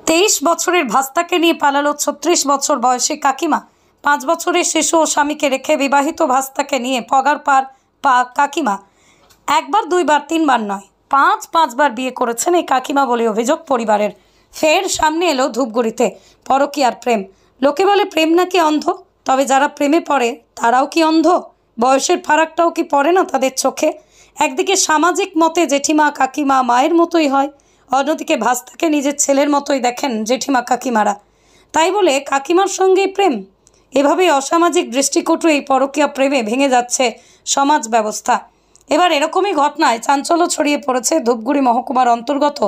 23 বছরের ভাস্তাকে নিয়ে পালালো 36 বছর বয়সী কাকিমা। 5 বছরের শিশু ও স্বামীকে রেখে বিবাহিত ভাস্তাকে নিয়ে পগার পার কাকিমা। একবার দুইবার তিনবার নয়, 5বার বিয়ে করেছেন এই কাকিমা বলে অভিযোগ পরিবারের। ফের সামনে এলো ধূপগুড়িতে পরকীয়ার প্রেম। লোকে বলে প্রেম নাকি অন্ধ, তবে যারা প্রেমে পড়ে তারাও কি অন্ধ? বয়সের ফারাকটাও কি পড়ে না তাদের চোখে? একদিকে সামাজিক মতে জেঠিমা কাকিমা মায়ের মতোই হয়, অন্যদিকে ভাস্তাকে নিজের ছেলের মতোই দেখেন জেঠিমা কাকিমারা। তাই বলে কাকিমার সঙ্গেই প্রেম? এভাবেই অসামাজিক দৃষ্টিকটু এই পরকীয়া প্রেমে ভেঙে যাচ্ছে সমাজ ব্যবস্থা। এবার এরকমই ঘটনায় চাঞ্চল্য ছড়িয়ে পড়েছে ধূপগুড়ি মহকুমার অন্তর্গত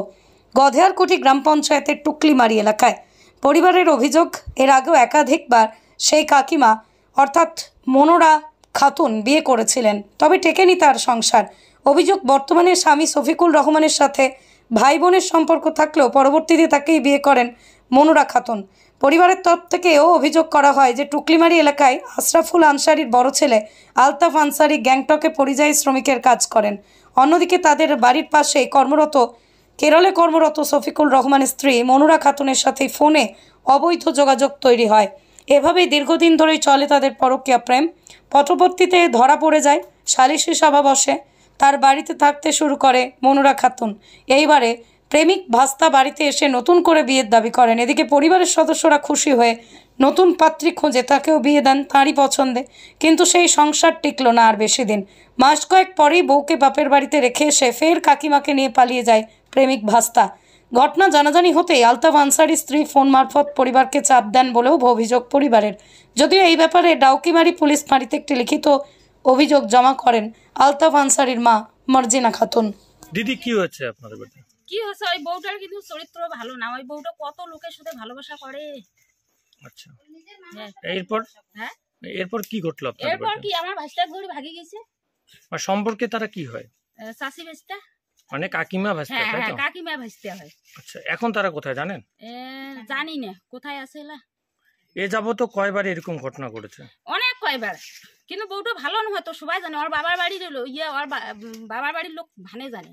গধেয়ারকুটি গ্রাম পঞ্চায়েতের টুকলিমারি এলাকায়। পরিবারের অভিযোগ, এর আগেও একাধিকবার সেই কাকিমা অর্থাৎ মনোরা খাতুন বিয়ে করেছিলেন, তবে টেকেনি তার সংসার। অভিযোগ, বর্তমানে স্বামী শফিকুল রহমানের সাথে ভাই বোনের সম্পর্ক থাকলেও পরবর্তীতে তাকেই বিয়ে করেন মনোরা খাতুন। পরিবারের তরফ থেকেও অভিযোগ করা হয় যে টুকলিমারি এলাকায় আশরাফুল আনসারির বড় ছেলে আলতাফ আনসারি গ্যাংটকে পরিযায়ী শ্রমিকের কাজ করেন। অন্যদিকে তাদের বাড়ির পাশে কেরলে কর্মরত শফিকুল রহমানের স্ত্রী মনোরা খাতুনের সাথে ফোনে অবৈধ যোগাযোগ তৈরি হয়। এভাবেই দীর্ঘদিন ধরেই চলে তাদের পরকীয়া প্রেম। পরবর্তীতে ধরা পড়ে যায়, সালিশি সভা বসে, তার বাড়িতে থাকতে শুরু করে মনোরা খাতুন। এইবারে প্রেমিক ভাস্তা বাড়িতে এসে নতুন করে বিয়ের দাবি করেন। এদিকে পরিবারের সদস্যরা খুশি হয়ে নতুন পাত্রী খুঁজে তাকেও বিয়ে দেন তাঁরই পছন্দে, কিন্তু সেই সংসার টিকল না আর বেশি দিন। মাস কয়েক পরেই বউকে বাপের বাড়িতে রেখে এসে ফের কাকিমাকে নিয়ে পালিয়ে যায় প্রেমিক ভাস্তা। ঘটনা জানাজানি হতেই আলতাফ আনসারির স্ত্রী ফোন মারফত পরিবারকে চাপ দেন বলেও অভিযোগ পরিবারের। যদিও এই ব্যাপারে ডাউকিমারি পুলিশ ফাঁড়িতে একটি লিখিত অভিযোগ জমা করেন আলতাফ আনসারির মা মার্জিনা খাতুন। দিদি, কি হচ্ছে আপনাদের বাড়িতে? কি হচ্ছে, ওই বউটার কিন্তু চরিত্র ভালো না। ওই বউটা কত লোকের সাথে ভালোবাসা করে। আচ্ছা, এরপর কি ঘটলো আপনাদের এরপর বাড়িতে? কি, আমার ভাইস্তা ঘুরে ভাগে গেছে। আর সম্পর্কে তারা কি হয়? চাষি ভাইস্তা, মানে কাকিমা ভাস্তা, তাই তো? কাকিমা ভাইস্তা হয়। আচ্ছা, এখন তারা কোথায় জানেন? জানি না কোথায় আছে। এ যাবত কয়বার এরকম ঘটনা ঘটেছে? অনেক কয়বার, কিন্তু বউটা ভালো নয় তো সবাই জানে। ওর বাবার বাড়ির ওর বাবার বাড়ির লোক ভানে জানে,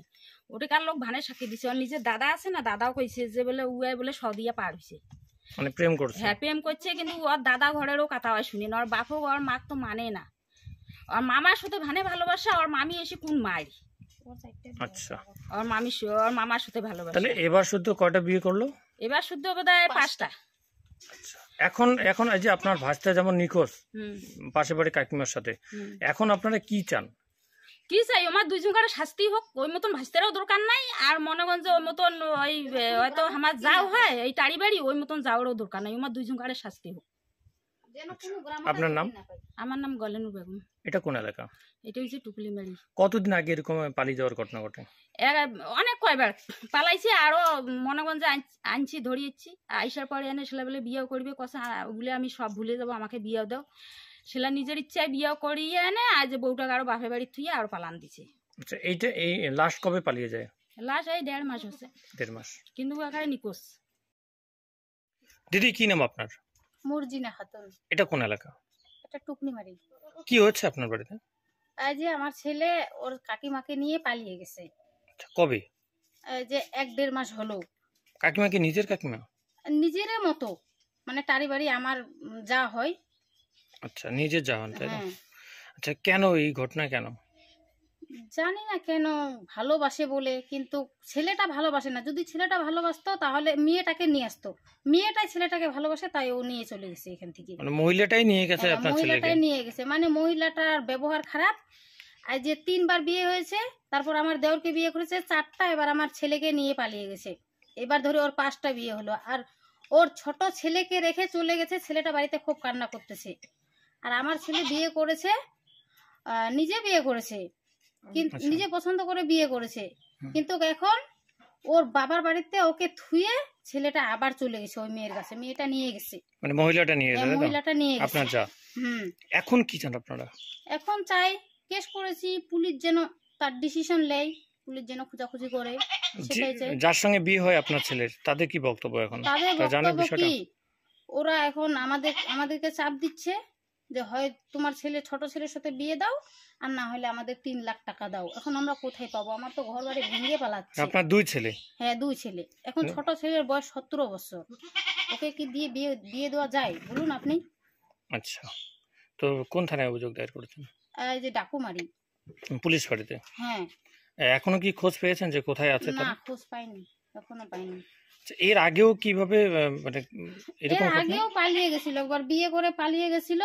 ওটাকার লোক ভানে সাক্ষী দিছে। ওর নিজের দাদা আছে না, দাদাও কইছে যে বলে উয়াই বলে সদিয়া পার হয়েছে, মানে প্রেম করছে। হ্যাঁ, প্রেম করছে, কিন্তু ওর দাদা ঘরেরও কথা হয় শুনি না। ওর বাপও ওর মাক তো মানে না। ওর মামার সাথে ভানে ভালোবাসা, ওর মামি এসে কোন মায়ের। আচ্ছা, ওর মামার সাথে ভালোবাসা। তাহলে এবার শুদ্ধ কয়টা বিয়ে করলো? এবার শুদ্ধ বোধহয় 5টা। আচ্ছা, এখন এই যে আপনার ভাস্তা যেমন নিখোঁজ পাশে বাড়ি কাকিমার সাথে, এখন আপনারা কি চান? কি চাই, আমার দুইজন কারো শাস্তি হোক। ওই মতন ভাস্তারও দরকার নাই, আর মনে করেন যে ওই মতন ওই হয়তো আমার যাও হয় এই টাড়ি বাড়ি, ওই মতন যাওয়ারও দরকার নাই। আমার দুইজন কারো শাস্তি হোক। আপনার নাম? আমার নাম গলেনু বেগম। এটা কোন এলাকা? এটা হচ্ছে টুকলিমারি। কতদিন আগে এরকম পালিয়ে যাওয়ার ঘটনা ঘটে? অনেক কয়বার পালাইছে, আরো মনে করেন যে আনছি ধরিয়েছি। আইসার পরে এনে সেলা বলে বিয়েও করবে, কথা ওগুলো আমি সব ভুলে যাবো, আমাকে বিয়েও দাও। সেলা নিজের ইচ্ছায় বিয়েও করিয়ে এনে আজ বউটাকে আরো বাপের বাড়ি থুয়ে আরো পালান দিছে। আচ্ছা, এই লাস্ট কবে পালিয়ে যায়? লাস্ট এই 1.5 মাস হচ্ছে। 1.5 মাস, কিন্তু এখানে নিখোঁজ। দিদি, কি নাম আপনার? মর্জিনা খাতুন। এটা কোন এলাকা? এটা টুকলিমারি। কি হচ্ছে আপনার বাড়িতে? আজ যে আমার ছেলে ওর কাকিমাকে নিয়ে পালিয়ে গেছে। আচ্ছা, কবে? যে 1-1.5 মাস হলো। কাকিমা কি নিজের কাকিমা? নিজের মতো, মানে টারি বাড়ি আমার যা হয়। আচ্ছা, নিজের যাওয়ান, তাই না? হ্যাঁ। আচ্ছা, কেন এই ঘটনা কেন? জানি না কেন, ভালোবাসে বলে। কিন্তু ছেলেটা ভালোবাসে না। যদি ছেলেটা ভালোবাসতো তাহলে মেয়েটাকে নিয়ে আসতো। মেয়েটাই ছেলেটাকে ভালোবাসে, তাই ও নিয়ে চলে গেছে এখান থেকে। মানে মহিলাটাই নিয়ে গেছে আপনার ছেলেকে? মহিলাটাই নিয়ে গেছে, মানে মহিলাটার ব্যবহার খারাপ। আর যে 3বার বিয়ে হয়েছে, তারপর আমার দেওরকে বিয়ে করেছে 4টা, এবার আমার ছেলেকে নিয়ে পালিয়ে গেছে। এবার ধরে ওর 5টা বিয়ে হলো। আর ওর ছোট ছেলেকে রেখে চলে গেছে। ছেলেটা বাড়িতে খুব কান্না করতেছে। আর আমার ছেলে বিয়ে করেছে, নিজে বিয়ে করেছে, কিন্তু নিজে পছন্দ করে বিয়ে করেছে। কিন্তু এখন ওর বাবার বাড়িতে ওকে থুয়ে ছেলেটা আবার চলে গেছে ওই মেয়ের কাছে। মেয়েটা নিয়ে গেছে, মানে মহিলাটা নিয়ে গেছে। মহিলাটা নিয়ে গেছে আপনার যা। এখন কি চান আপনারা? এখন চাই কেস করেছি, পুলিশ যেন তার ডিসিশন নেয়, পুলিশ যেন খোঁজাখুঁজি করে, সেটাই চাই। যার সঙ্গে বিয়ে হয় আপনার ছেলের, তাদের কি বক্তব্য এখন? তাদের বক্তব্য কি, ওরা এখন আমাদেরকে চাপ দিচ্ছে যে হয় তোমার ছেলে ছোট ছেলের সাথে বিয়ে দাও আর না হলে আমাদের 3 লাখ টাকা দাও। এখন আমরা কোথায় পাবো? আমার তো ঘর বাড়ি ভেঙে পালাচ্ছে। আপনার 2 ছেলে? হ্যাঁ 2 ছেলে। এখন ছোট ছেলের বয়স 17 বছর, ওকে কি দিয়ে বিয়ে দেওয়া যায় বলুন আপনি? আচ্ছা, তো কোন থানায় অভিযোগ দায়ের করেছেন? এই যে ডাকুমারি। পুলিশ ফাঁড়িতে? হ্যাঁ। এখনো কি খোঁজ পেয়েছেন যে কোথায় আছে না তারা? খোঁজ পাইনি, এখনো পাইনি। আচ্ছা, এর আগেও কিভাবে মানে এর এরকম ঘটনা? আগেও পালিয়ে গেছিল, একবার বিয়ে করে পালিয়ে গেছিল।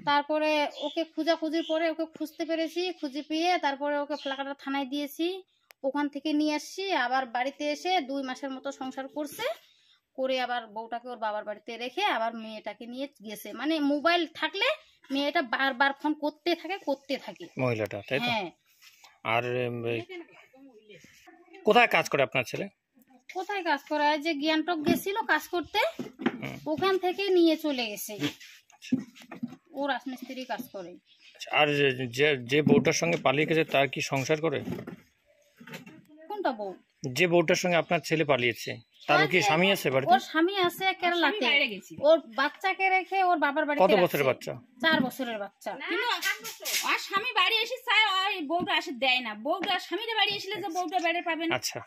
তারপরে ওকে খোঁজাখুঁজির পরে ওকে খুঁজতে পেরেছি, খুঁজে পেয়ে তারপরে ওকে ফ্লাকাটা থানায় দিয়েছি, ওখান থেকে নিয়ে আসছি। আবার বাড়িতে এসে 2 মাসের মতো সংসার করছে, করে আবার বউটাকে ওর বাবার বাড়িতে রেখে আবার মেয়েটাকে নিয়ে গেছে। মানে মোবাইল থাকলে মেয়েটা বারবার ফোন করতে থাকে মহিলাটা, তাই তো? হ্যাঁ। আর কোথায় কাজ করে আপনার ছেলে? কোথায় কাজ করে? যে জ্ঞানটক গেছিল কাজ করতে, ওখান থেকে নিয়ে চলে গেছে। ও রাজমিস্ত্রি কাজ করে। আর যে বউটার সঙ্গে পালিয়ে গেছে তার কি সংসার করে? কোনটা বউ? যে বউটার সঙ্গে আপনার ছেলে পালিয়েছে তার কি স্বামী আছে বাড়িতে? ওর স্বামী আছে কেরালাতে, ওর বাচ্চাকে রেখে ওর বাবার বাড়িতে। কত বছরের বাচ্চা? 4 বছরের বাচ্চা। কিন্তু আর স্বামী বাড়ি এসে চায় ওই বউটা আসে দেয় না, বউটা স্বামীর বাড়ি এসলে যে বউটা বেড়ে পাবে না। আচ্ছা,